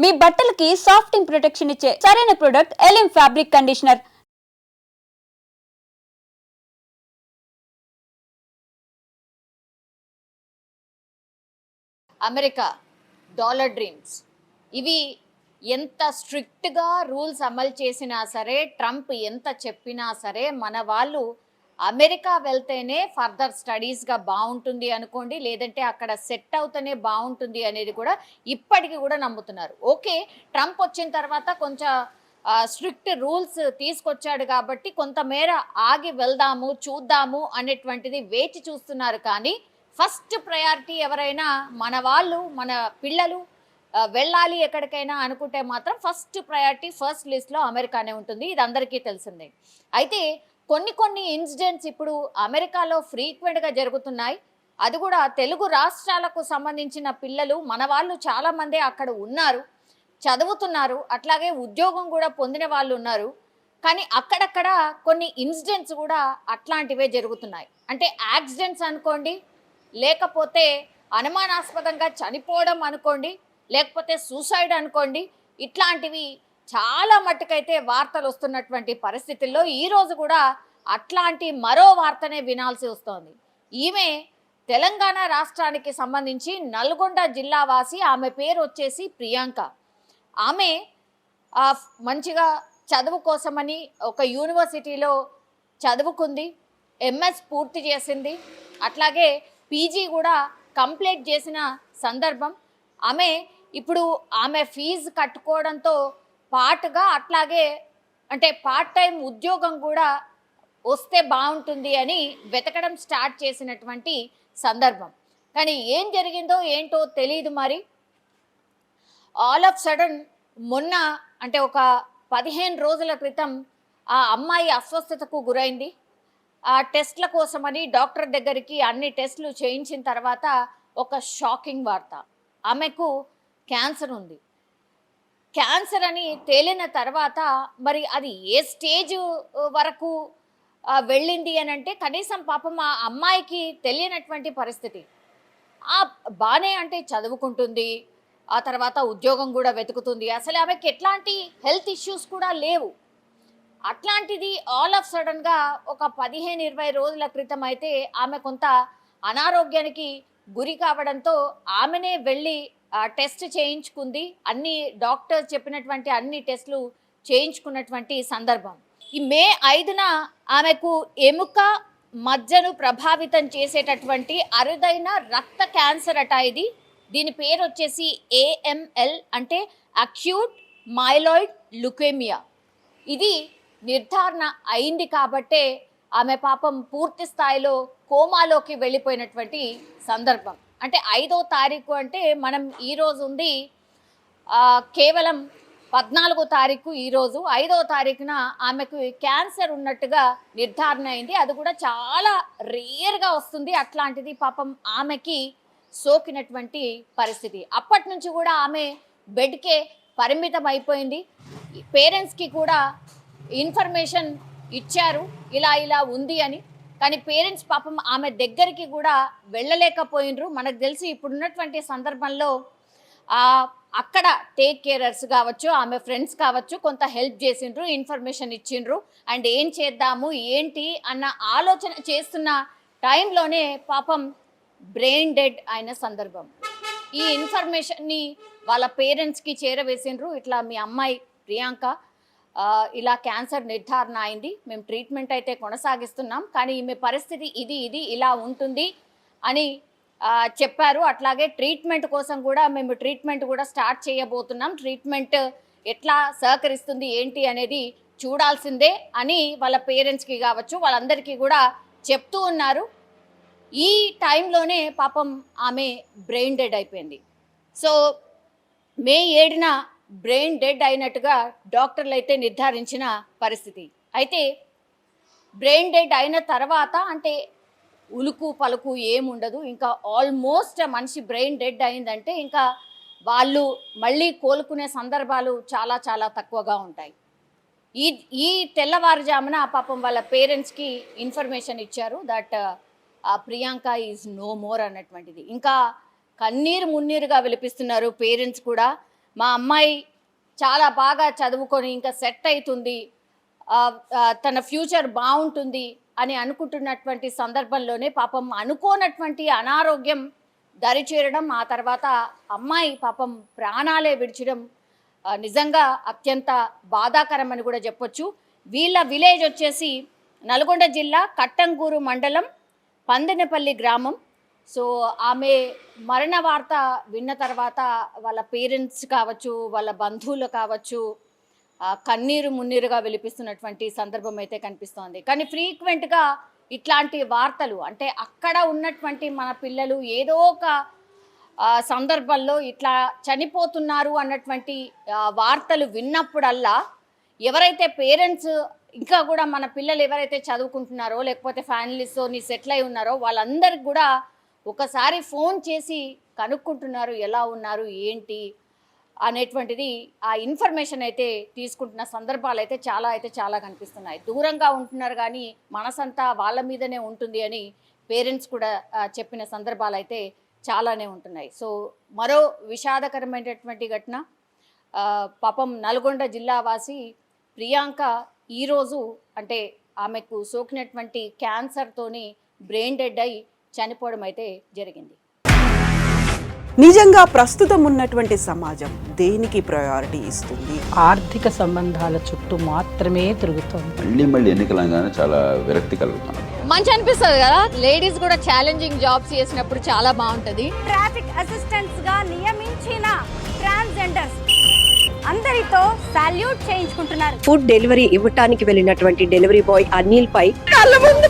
మీ బట్టలకి సాఫ్టింగ్ ప్రొటెక్షన్ ఇచ్చే సరైన ప్రొడక్ట్ ఎలిమ్ fabric conditioner. America dollar dreams ఇవి ఎంత స్ట్రిక్ట్గా రూల్స్ అమలు చేసినా సరే, ట్రంప్ ఎంత చెప్పినా సరే, మన వాళ్ళు అమెరికా వెళ్తేనే ఫర్దర్ స్టడీస్గా బాగుంటుంది అనుకోండి, లేదంటే అక్కడ సెట్ అవుతూనే బాగుంటుంది అనేది కూడా ఇప్పటికీ కూడా నమ్ముతున్నారు. ఓకే, ట్రంప్ వచ్చిన తర్వాత కొంచెం స్ట్రిక్ట్ రూల్స్ తీసుకొచ్చాడు కాబట్టి కొంతమేర ఆగి వెళ్దాము చూద్దాము అనేటువంటిది వేచి చూస్తున్నారు. కానీ ఫస్ట్ ప్రయారిటీ ఎవరైనా మన వాళ్ళు, మన పిల్లలు వెళ్ళాలి ఎక్కడికైనా అనుకుంటే మాత్రం ఫస్ట్ ప్రయారిటీ, ఫస్ట్ లిస్ట్లో అమెరికానే ఉంటుంది. ఇది అందరికీ తెలిసిందే. అయితే కొన్ని ఇన్సిడెంట్స్ ఇప్పుడు అమెరికాలో ఫ్రీక్వెంట్గా జరుగుతున్నాయి. అది కూడా తెలుగు రాష్ట్రాలకు సంబంధించిన పిల్లలు మన వాళ్ళు చాలామంది అక్కడ ఉన్నారు, చదువుతున్నారు, అట్లాగే ఉద్యోగం కూడా పొందిన వాళ్ళు ఉన్నారు. కానీ అక్కడక్కడ కొన్ని ఇన్సిడెంట్స్ కూడా అట్లాంటివే జరుగుతున్నాయి. అంటే యాక్సిడెంట్స్ అనుకోండి, లేకపోతే అనుమానాస్పదంగా చనిపోవడం అనుకోండి, లేకపోతే సూసైడ్ అనుకోండి, ఇట్లాంటివి చాలా మట్టుకైతే వార్తలు వస్తున్నటువంటి పరిస్థితుల్లో ఈరోజు కూడా అట్లాంటి మరో వార్తనే వినాల్సి వస్తోంది. ఈమె తెలంగాణ రాష్ట్రానికి సంబంధించి నల్గొండ జిల్లా వాసి. ఆమె పేరు వచ్చేసి ప్రియాంక. ఆమె మంచిగా చదువు కోసమని ఒక యూనివర్సిటీలో చదువుకుంది, ఎంఎస్ పూర్తి చేసింది, అట్లాగే పీజీ కూడా కంప్లీట్ చేసిన సందర్భం. ఇప్పుడు ఆమె ఫీజు కట్టుకోవడంతో పాటుగా అట్లాగే అంటే పార్ట్ టైం ఉద్యోగం కూడా వస్తే బాగుంటుంది అని వెతకడం స్టార్ట్ చేసినటువంటి సందర్భం. కానీ ఏం జరిగిందో ఏంటో తెలియదు. మరి ఆల్ ఆఫ్ సడన్ మొన్న అంటే ఒక 15 రోజుల క్రితం ఆ అమ్మాయి అస్వస్థతకు గురైంది. ఆ టెస్ట్ల కోసమని డాక్టర్ దగ్గరికి అన్ని టెస్టులు చేయించిన తర్వాత ఒక షాకింగ్ వార్త, ఆమెకు క్యాన్సర్ ఉంది. క్యాన్సర్ అని తేలిన తర్వాత మరి అది ఏ స్టేజ్ వరకు వెళ్ళింది అని అంటే కనీసం పాపం ఆ అమ్మాయికి తెలియనటువంటి పరిస్థితి. బానే అంటే చదువుకుంటుంది, ఆ తర్వాత ఉద్యోగం కూడా వెతుకుతుంది, అసలు ఆమెకి ఎట్లాంటి హెల్త్ ఇష్యూస్ కూడా లేవు. అట్లాంటిది ఆల్ ఆఫ్ సడన్గా ఒక 15-20 రోజుల క్రితం అయితే ఆమె కొంత అనారోగ్యానికి గురి కావడంతో ఆమెనే వెళ్ళి టెస్ట్ చేయించుకుంది. అన్ని డాక్టర్స్ చెప్పినటువంటి అన్ని టెస్టులు చేయించుకున్నటువంటి సందర్భం. ఈ మే 5న ఆమెకు ఎముక మజ్జను ప్రభావితం చేసేటటువంటి అరుదైన రక్త క్యాన్సర్ అట ఇది. దీని పేరు వచ్చేసి AML, అంటే అక్యూట్ మైలాయిడ్ లుకేమియా. ఇది నిర్ధారణ అయింది కాబట్టే ఆమె పాపం పూర్తి స్థాయిలో కోమాలోకి వెళ్ళిపోయినటువంటి సందర్భం. అంటే 5వ తారీఖు అంటే మనం ఈరోజు ఉంది కేవలం 14వ తారీఖు ఈరోజు. 5వ తారీఖున ఆమెకు క్యాన్సర్ ఉన్నట్టుగా నిర్ధారణ అయింది. అది కూడా చాలా రేర్గా వస్తుంది. అట్లాంటిది పాపం ఆమెకి సోకినటువంటి పరిస్థితి. అప్పటి నుంచి కూడా ఆమె బెడ్కే పరిమితం అయిపోయింది. పేరెంట్స్కి కూడా ఇన్ఫర్మేషన్ ఇచ్చారు ఇలా ఉంది అని. కానీ పేరెంట్స్ పాపం ఆమె దగ్గరికి కూడా వెళ్ళలేకపోయినరు. మనకు తెలిసి ఇప్పుడున్నటువంటి సందర్భంలో అక్కడ టేక్ కేరర్స్ కావచ్చు, ఆమె ఫ్రెండ్స్ కావచ్చు, కొంత హెల్ప్ చేసిండ్రు, ఇన్ఫర్మేషన్ ఇచ్చిండ్రు. అండ్ ఏం చేద్దాము ఏంటి అన్న ఆలోచన చేస్తున్న టైంలోనే పాపం బ్రెయిన్ డెడ్ అయిన సందర్భం. ఈ ఇన్ఫర్మేషన్ని వాళ్ళ పేరెంట్స్కి చేరవేసిండ్రు. ఇట్లా మీ అమ్మాయి ప్రియాంక ఇలా క్యాన్సర్ నిర్ధారణ అయింది, మేము ట్రీట్మెంట్ అయితే కొనసాగిస్తున్నాం, కానీ ఈమె పరిస్థితి ఇది ఇలా ఉంటుంది అని చెప్పారు. అట్లాగే ట్రీట్మెంట్ కోసం కూడా మేము ట్రీట్మెంట్ కూడా స్టార్ట్ చేయబోతున్నాం, ట్రీట్మెంట్ ఎట్లా సహకరిస్తుంది ఏంటి అనేది చూడాల్సిందే అని వాళ్ళ పేరెంట్స్కి కావచ్చు వాళ్ళందరికీ కూడా చెప్తూ ఉన్నారు. ఈ టైంలోనే పాపం ఆమె బ్రెయిన్ డెడ్ అయిపోయింది. సో మే 7న బ్రెయిన్ డెడ్ అయినట్టుగా డాక్టర్లు అయితే నిర్ధారించిన పరిస్థితి. అయితే బ్రెయిన్ డెడ్ అయిన తర్వాత అంటే ఉలుకు పలుకు ఏముండదు, ఇంకా ఆల్మోస్ట్ మనిషి బ్రెయిన్ డెడ్ అయిందంటే ఇంకా వాళ్ళు మళ్ళీ కోలుకునే సందర్భాలు చాలా చాలా తక్కువగా ఉంటాయి. ఈ తెల్లవారుజామున పాపం వాళ్ళ పేరెంట్స్కి ఇన్ఫర్మేషన్ ఇచ్చారు that Priyanka is no more అన్నటువంటిది. ఇంకా కన్నీరు మున్నీరుగా విలిపిస్తున్నారు పేరెంట్స్ కూడా. మా అమ్మాయి చాలా బాగా చదువుకొని ఇంకా సెట్ అవుతుంది, తన ఫ్యూచర్ బాగుంటుంది అని అనుకుంటున్నటువంటి సందర్భంలోనే పాపం అనుకోనటువంటి అనారోగ్యం దరిచేరడం, ఆ తర్వాత అమ్మాయి పాపం ప్రాణాలే విడిచడం నిజంగా అత్యంత బాధాకరం అని కూడా చెప్పొచ్చు. వీళ్ళ విలేజ్ వచ్చేసి నల్గొండ జిల్లా కట్టంగూరు మండలం పందెనపల్లి గ్రామం. సో ఆమె మరణ వార్త విన్న తర్వాత వాళ్ళ పేరెంట్స్ కావచ్చు, వాళ్ళ బంధువులు కావచ్చు, కన్నీరు మున్నీరుగా విలిపిస్తున్నటువంటి సందర్భం అయితే కనిపిస్తోంది. కానీ ఫ్రీక్వెంట్గా ఇట్లాంటి వార్తలు, అంటే అక్కడ ఉన్నటువంటి మన పిల్లలు ఏదో ఒక సందర్భంలో ఇట్లా చనిపోతున్నారు అన్నటువంటి వార్తలు విన్నప్పుడల్లా ఎవరైతే పేరెంట్స్ ఇంకా కూడా మన పిల్లలు ఎవరైతే చదువుకుంటున్నారో లేకపోతే ఫ్యామిలీస్తోని సెటిల్ అయి ఉన్నారో వాళ్ళందరికి కూడా ఒకసారి ఫోన్ చేసి కనుక్కుంటున్నారు ఎలా ఉన్నారు ఏంటి అనేటువంటిది, ఆ ఇన్ఫర్మేషన్ అయితే తీసుకుంటున్న సందర్భాలు అయితే చాలా కనిపిస్తున్నాయి. దూరంగా ఉంటున్నారు కానీ మనసంతా వాళ్ళ మీదనే ఉంటుంది అని పేరెంట్స్ కూడా చెప్పిన సందర్భాలు అయితే చాలానే ఉంటున్నాయి. సో మరో విషాదకరమైనటువంటి ఘటన, పాపం నల్గొండ జిల్లా వాసి ప్రియాంక ఈరోజు అంటే ఆమెకు సోకినటువంటి క్యాన్సర్తోని బ్రెయిన్ డెడ్ అయి చనిపోవడం అయితే జరిగింది. నిజంగా ప్రస్తుతం ఉన్నటువంటి సమాజం దేనికి ప్రయారిటీ ఇస్తుంది? ఆర్థిక సంబంధాల చుట్టూ మాత్రమే తిరుగుతుంది. మళ్ళీ ఎన్నికలంగానే చాలా విరక్తి కలుగుతాను. మంచి అనిపిస్తుంది కదా, లేడీస్ కూడా ఛాలెంజింగ్ జాబ్స్ చేసినప్పుడు చాలా బాగుంటది. ట్రాఫిక్ అసిస్టెంట్స్ గా నియమించిన ట్రాన్స్జెండర్స్ అందరితో సాల్యూట్ చేయించుకుంటున్నారు. ఫుడ్ డెలివరీ ఇవ్వటానికి వెళ్ళినటువంటి డెలివరీ బాయ్ అనిల్ పై కళ్ళ ముందు